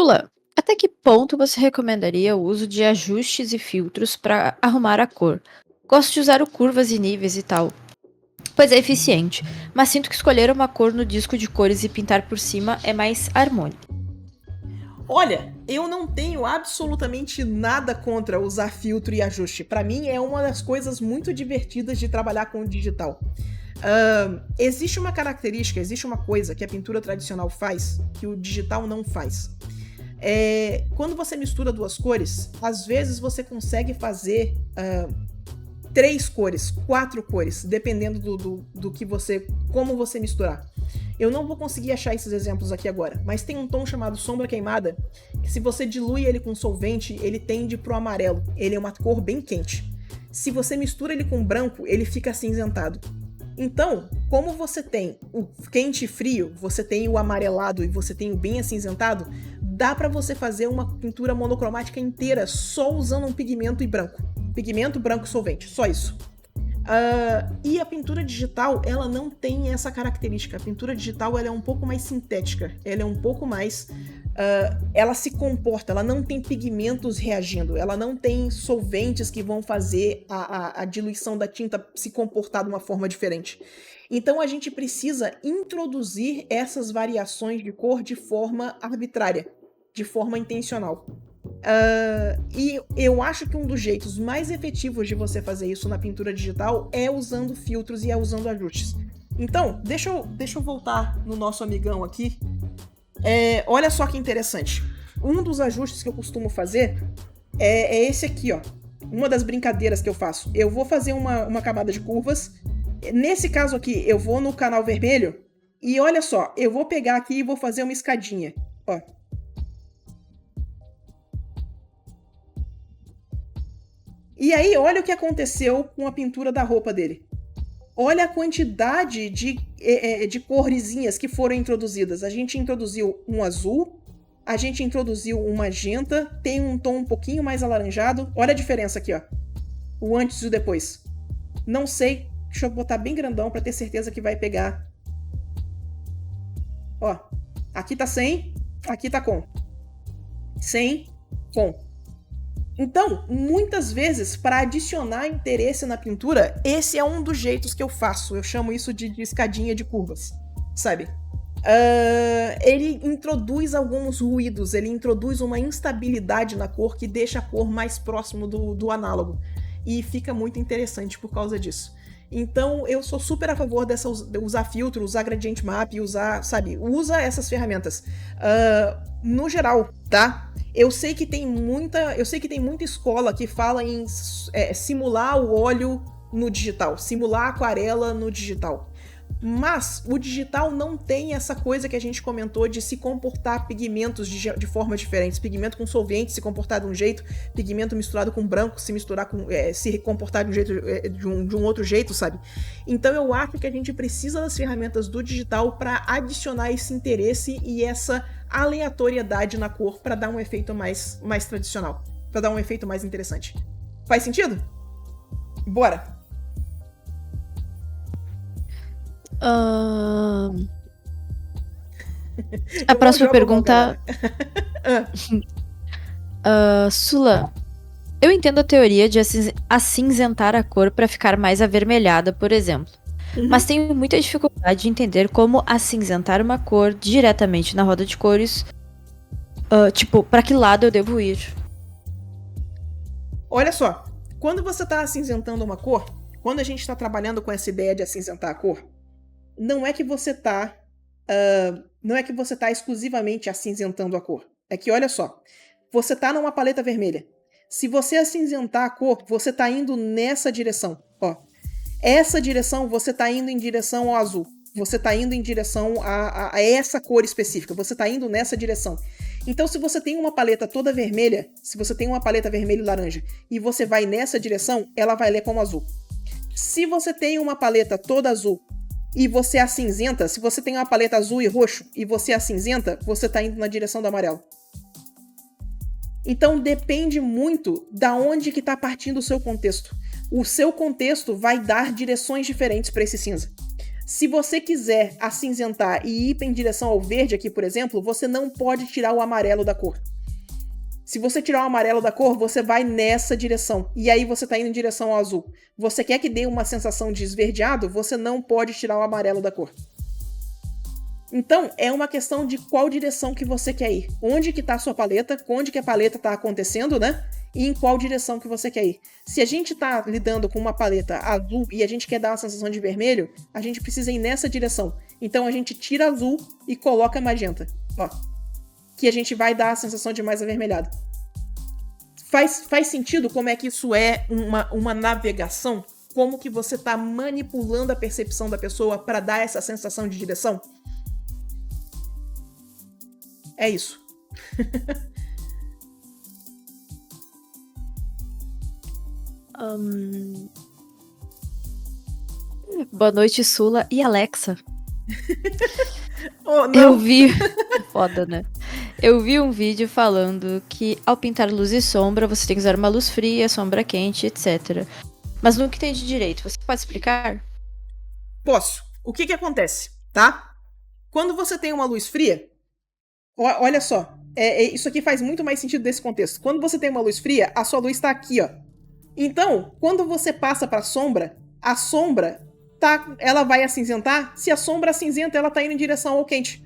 Sula, até que ponto você recomendaria o uso de ajustes e filtros para arrumar a cor? Gosto de usar o curvas e níveis e tal, pois é eficiente, mas sinto que escolher uma cor no disco de cores e pintar por cima é mais harmônico. Olha, eu não tenho absolutamente nada contra usar filtro e ajuste. Para mim é uma das coisas muito divertidas de trabalhar com o digital. Existe uma característica, existe uma coisa que a pintura tradicional faz que o digital não faz. Quando você mistura duas cores, às vezes você consegue fazer 3 cores, 4 cores, dependendo do que você, como você misturar. Eu não vou conseguir achar esses exemplos aqui agora, mas tem um tom chamado sombra queimada, que se você dilui ele com solvente, ele tende pro amarelo. Ele é uma cor bem quente. Se você mistura ele com branco, ele fica acinzentado. Então, como você tem o quente e frio, você tem o amarelado e você tem o bem acinzentado, dá para você fazer uma pintura monocromática inteira só usando um pigmento e branco. Pigmento, branco e solvente, só isso. E a pintura digital, ela não tem essa característica. A pintura digital, ela é um pouco mais sintética. Ela é um pouco mais... ela se comporta, ela não tem pigmentos reagindo. Ela não tem solventes que vão fazer a diluição da tinta se comportar de uma forma diferente. Então a gente precisa introduzir essas variações de cor de forma arbitrária, de forma intencional. E eu acho que um dos jeitos mais efetivos de você fazer isso na pintura digital é usando filtros e é usando ajustes. Então, deixa eu voltar no nosso amigão aqui. Olha só que interessante. Um dos ajustes que eu costumo fazer é esse aqui, ó. Uma das brincadeiras que eu faço. Eu vou fazer uma camada de curvas. Nesse caso aqui, eu vou no canal vermelho. E olha só, eu vou pegar aqui e vou fazer uma escadinha. Ó. E aí, olha o que aconteceu com a pintura da roupa dele. Olha a quantidade de corzinhas que foram introduzidas. A gente introduziu um azul, a gente introduziu um magenta, tem um tom um pouquinho mais alaranjado. Olha a diferença aqui, ó. O antes e o depois. Não sei, deixa eu botar bem grandão para ter certeza que vai pegar. Ó, aqui tá sem, aqui tá com. Sem, com. Então, muitas vezes, para adicionar interesse na pintura, esse é um dos jeitos que eu faço. Eu chamo isso de escadinha de curvas, sabe? Ele introduz alguns ruídos, ele introduz uma instabilidade na cor que deixa a cor mais próximo do análogo. E fica muito interessante por causa disso. Então, eu sou super a favor de usar filtro, usar gradient map, usa essas ferramentas. No geral, tá? Eu sei que tem muita escola que fala em simular o óleo no digital, simular a aquarela no digital. Mas o digital não tem essa coisa que a gente comentou de se comportar pigmentos de formas diferentes. Pigmento com solvente se comportar de um jeito, pigmento misturado com branco se comportar de um jeito, de um outro jeito, sabe? Então eu acho que a gente precisa das ferramentas do digital para adicionar esse interesse e essa aleatoriedade na cor para dar um efeito mais tradicional, para dar um efeito mais interessante. Faz sentido? Bora! A próxima pergunta. Sula, eu entendo a teoria de acinzentar a cor para ficar mais avermelhada, por exemplo. Mas tenho muita dificuldade de entender como acinzentar uma cor diretamente na roda de cores. Para que lado eu devo ir? Olha só, quando você está acinzentando uma cor, quando a gente está trabalhando com essa ideia de acinzentar a cor, não é que você está exclusivamente acinzentando a cor. É que, olha só, você está numa paleta vermelha. Se você acinzentar a cor, você está indo nessa direção. Ó, essa direção, você está indo em direção ao azul. Você está indo em direção a essa cor específica. Você está indo nessa direção. Então, se você tem uma paleta toda vermelha, se você tem uma paleta vermelha e laranja, e você vai nessa direção, ela vai ler como azul. Se você tem uma paleta toda azul, e você acinzenta, se você tem uma paleta azul e roxo e você acinzenta, você está indo na direção do amarelo. Então depende muito da onde que está partindo o seu contexto. O seu contexto vai dar direções diferentes para esse cinza. Se você quiser acinzentar e ir em direção ao verde aqui, por exemplo, você não pode tirar o amarelo da cor. Se você tirar o amarelo da cor, você vai nessa direção. E aí você tá indo em direção ao azul. Você quer que dê uma sensação de esverdeado? Você não pode tirar o amarelo da cor. Então, é uma questão de qual direção que você quer ir. Onde que tá a sua paleta, onde que a paleta tá acontecendo, né? E em qual direção que você quer ir. Se a gente tá lidando com uma paleta azul e a gente quer dar uma sensação de vermelho, a gente precisa ir nessa direção. Então a gente tira azul e coloca magenta. Ó. Que a gente vai dar a sensação de mais avermelhado. Faz sentido como é que isso é uma navegação? Como que você tá manipulando a percepção da pessoa para dar essa sensação de direção? É isso. Boa noite, Sula e Alexa. Oh, não. Eu vi... Foda, né? Eu vi um vídeo falando que ao pintar luz e sombra, você tem que usar uma luz fria, sombra quente, etc. Mas nunca entendi direito. Você pode explicar? Posso. O que acontece, tá? Quando você tem uma luz fria, olha só, isso aqui faz muito mais sentido desse contexto. Quando você tem uma luz fria, a sua luz tá aqui, ó. Então, quando você passa pra sombra, a sombra ela vai acinzentar. Se a sombra acinzenta, ela tá indo em direção ao quente.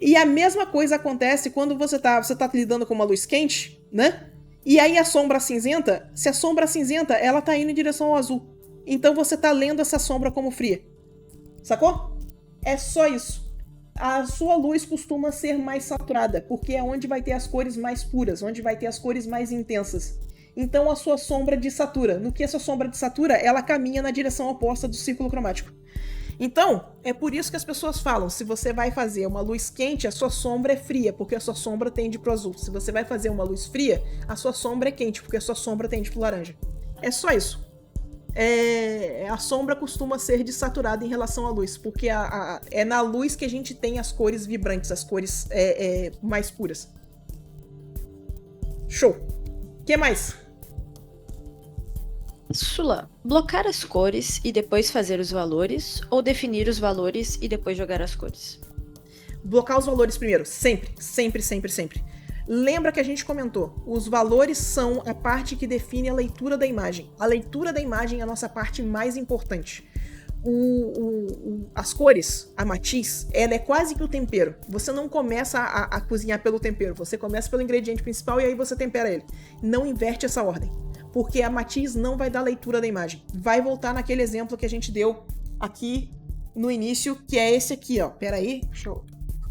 E a mesma coisa acontece quando você tá lidando com uma luz quente, né? E aí a sombra cinzenta, se a sombra cinzenta, ela tá indo em direção ao azul. Então você tá lendo essa sombra como fria. Sacou? É só isso. A sua luz costuma ser mais saturada, porque é onde vai ter as cores mais puras, onde vai ter as cores mais intensas. Então a sua sombra desatura. No que essa sombra desatura, ela caminha na direção oposta do círculo cromático. Então, é por isso que as pessoas falam, se você vai fazer uma luz quente, a sua sombra é fria, porque a sua sombra tende pro azul. Se você vai fazer uma luz fria, a sua sombra é quente, porque a sua sombra tende pro laranja. É só isso. A sombra costuma ser desaturada em relação à luz, porque é na luz que a gente tem as cores vibrantes, as cores mais puras. Show! O que mais? Sula, blocar as cores e depois fazer os valores, ou definir os valores e depois jogar as cores? Blocar os valores primeiro, sempre, sempre, sempre, sempre. Lembra que a gente comentou, os valores são a parte que define a leitura da imagem. A leitura da imagem é a nossa parte mais importante. As cores, a matiz, ela é quase que o tempero. Você não começa a cozinhar pelo tempero, você começa pelo ingrediente principal e aí você tempera ele. Não inverte essa ordem, porque a matiz não vai dar leitura da imagem. Vai voltar naquele exemplo que a gente deu aqui no início, que é esse aqui, ó. Pera aí,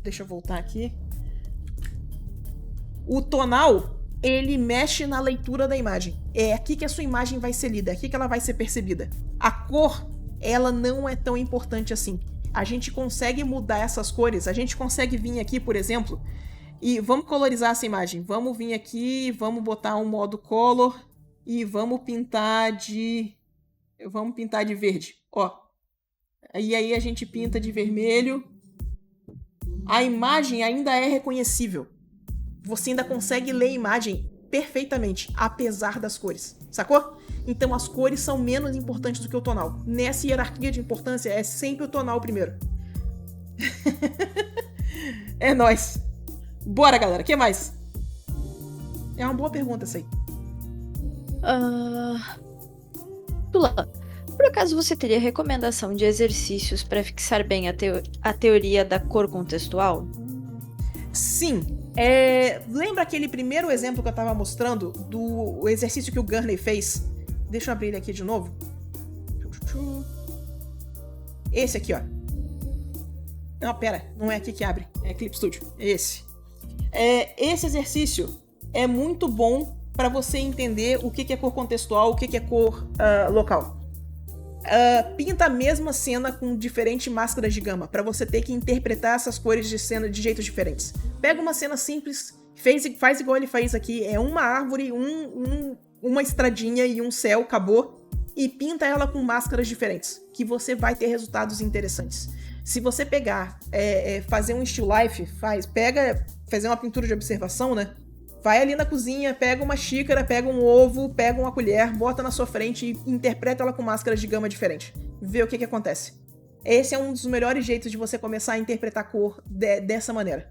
deixa eu voltar aqui. O tonal, ele mexe na leitura da imagem. É aqui que a sua imagem vai ser lida, é aqui que ela vai ser percebida. A cor, ela não é tão importante assim. A gente consegue mudar essas cores, a gente consegue vir aqui, por exemplo, e vamos colorizar essa imagem. Vamos vir aqui, vamos botar um modo color e vamos pintar de verde, ó. E aí a gente pinta de vermelho. A imagem ainda é reconhecível. Você ainda consegue ler a imagem perfeitamente, apesar das cores, sacou? Então as cores são menos importantes do que o tonal. Nessa hierarquia de importância, é sempre o tonal primeiro. É nóis. Bora, galera, o que mais? É uma boa pergunta essa aí. Tula, por acaso você teria recomendação de exercícios para fixar bem a teoria da cor contextual? Sim. Lembra aquele primeiro exemplo que eu tava mostrando do exercício que o Gurney fez? Deixa eu abrir ele aqui de novo. Esse aqui, ó. Não, pera, não é aqui que abre. É Clip Studio. É esse. Esse exercício é muito bom para você entender o que é cor contextual, o que é cor local. Pinta a mesma cena com diferentes máscaras de gama, para você ter que interpretar essas cores de cena de jeitos diferentes. Pega uma cena simples, faz igual ele fez aqui, é uma árvore, uma estradinha e um céu, acabou, e pinta ela com máscaras diferentes, que você vai ter resultados interessantes. Se você pegar, fazer um still life, fazer uma pintura de observação, né? Vai ali na cozinha, pega uma xícara, pega um ovo, pega uma colher, bota na sua frente e interpreta ela com máscaras de gama diferente. Vê o que acontece. Esse é um dos melhores jeitos de você começar a interpretar cor dessa maneira.